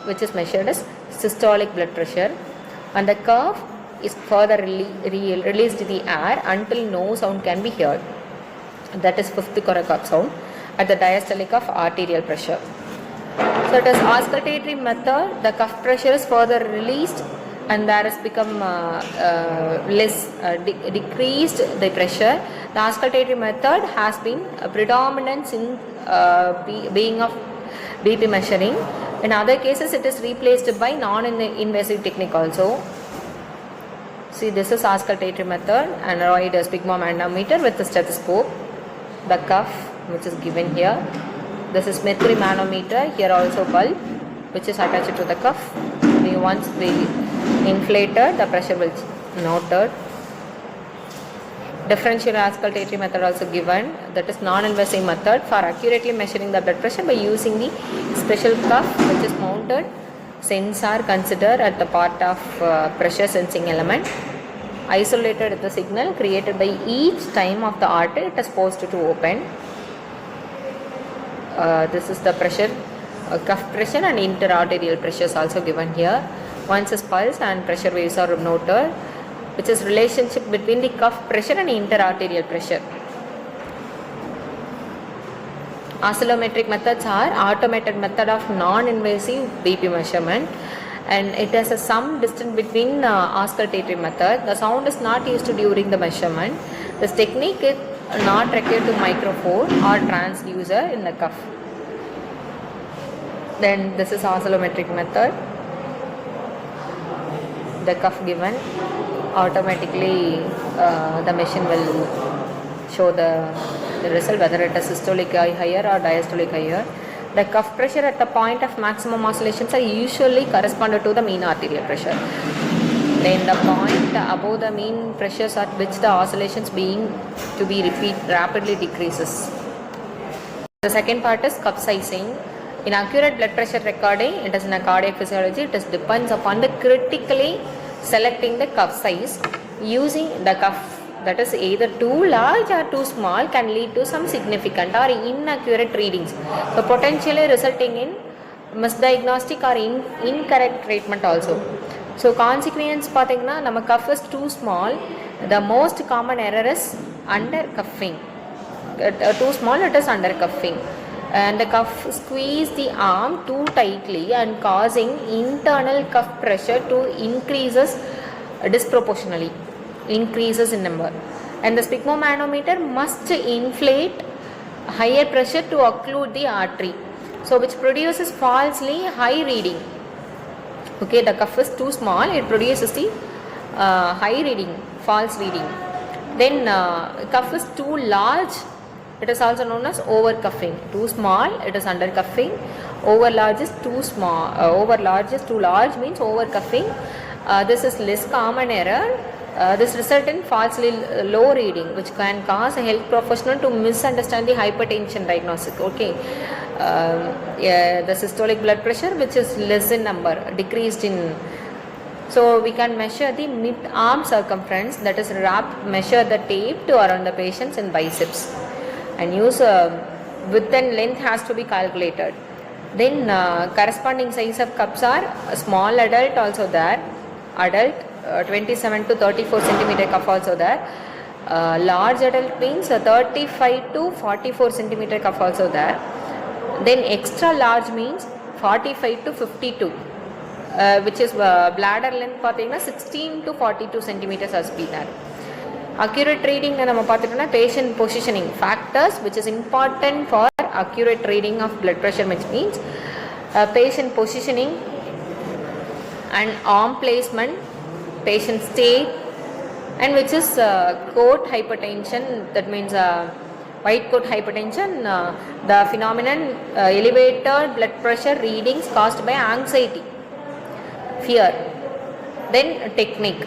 which is measured as systolic blood pressure, and the cuff is further released the air until no sound can be heard. That is fifth correct sound at the diastolic of arterial pressure. So it is auscultatory method, the cuff pressure is further released and there has become decreased the pressure. The auscultatory method has been a predominance in being of BP measuring. In other cases it is replaced by non-invasive technique also. See, this is auscultatory method, aneroid sphygmomanometer with the stethoscope, the cuff which is given here. This is mercury manometer, here also bulb which is attached to the cuff. Once we inflated, the pressure will noted. Differential auscultatory method also given, that is non-invasive method for accurately measuring the blood pressure by using the special cuff which is mounted. Sensor considered at the part of pressure sensing element. Isolated the signal created by each time of the artery it is forced to open. This is the pressure, cuff pressure and interarterial pressures also given here. Once is pulse and pressure waves are noted, which is relationship between the cuff pressure and interarterial pressure. Oscillometric methods are automated method of non-invasive BP measurement, and it has a some distance between auscultatory method. The sound is not used during the measurement. This technique is not required to microphone or transducer in the cuff. Then this is oscillometric method. The cuff given, automatically the machine will show the result whether it is systolic higher or diastolic higher. The cuff pressure at the point of maximum oscillations are usually corresponded to the mean arterial pressure. Then the point above the mean pressures at which the oscillations being to be rapidly decreases. The second part is cuff sizing. In accurate blood pressure recording, it is in a cardiac physiology, it depends upon the critically selecting the cuff size. Using the cuff that is either too large or too small can lead to some significant or inaccurate readings, so potentially resulting in misdiagnostic or incorrect treatment also. So consequence pathina, nama cuff is too small, the most common error is under cuffing. Too small, it is under cuffing, and the cuff squeeze the arm too tightly and causing internal cuff pressure to increases disproportionately, increases in number, and the sphygmomanometer must inflate higher pressure to occlude the artery, so which produces falsely high reading. Okay, the cuff is too small, it produces the high reading, false reading. Then cuff is too large, it is also known as over cuffing. Too small, it is under cuffing. Over large is too small. Over large is too large means over cuffing. This is less common error. This result in falsely low reading, which can cause a health professional to misunderstand the hypertension diagnosis. Okay, the systolic blood pressure, which is less in number, decreased in. So we can measure the mid-arm circumference, that is measure the tape to around the patients in biceps, and use width and length has to be calculated. Then corresponding size of cups are small adult also there, adult 27 to 34 centimeter cuff also there, large adult means 35 to 44 centimeter cuff also there. Then extra large means 45 to 52, which is bladder length pathina 16 to 42 centimeters has been there. Accurate reading nama pathitona patient positioning factors which is important for accurate reading of blood pressure, which means patient positioning and arm placement, patient state, and which is coat hypertension, that means white coat hypertension, the phenomenon elevated blood pressure readings caused by anxiety, fear. Then technique.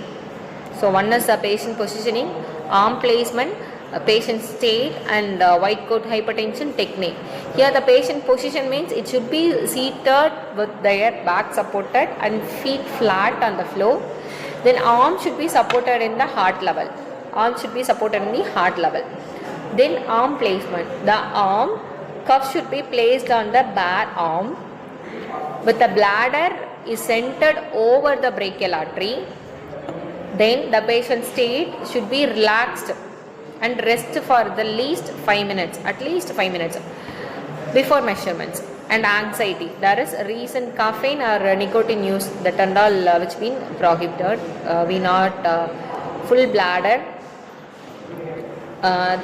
So one is patient positioning, arm placement, patient state, and white coat hypertension technique. Here the patient position means it should be seated with their back supported and feet flat on the floor. Then arm should be supported in the heart level. Arm should be supported in the heart level. Then arm placement. The arm cuff should be placed on the bare arm with the bladder is centered over the brachial artery, then the patient's state should be relaxed and rest for the least 5 minutes, at least 5 minutes before measurements. And anxiety, there is recent caffeine or nicotine use that and all which been prohibited. We not full bladder.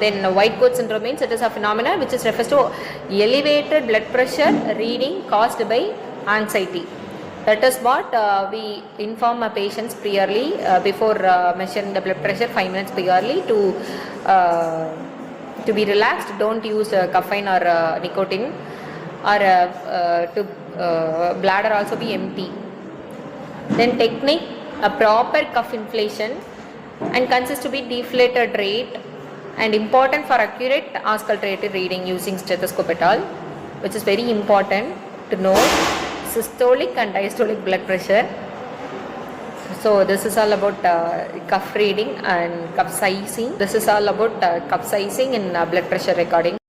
Then white coat syndrome means it is a phenomenon which is refers to elevated blood pressure reading caused by anxiety. That is what we inform our patients priorly before measuring the blood pressure 5 minutes priorly to be relaxed. Don't use caffeine or nicotine, or to bladder also be empty. Then technique, a proper cuff inflation and consists to be deflated rate and important for accurate auscultatory reading using stethoscope et al, which is very important to know systolic and diastolic blood pressure. So this is all about cuff reading and cuff sizing. This is all about cuff sizing in blood pressure recording.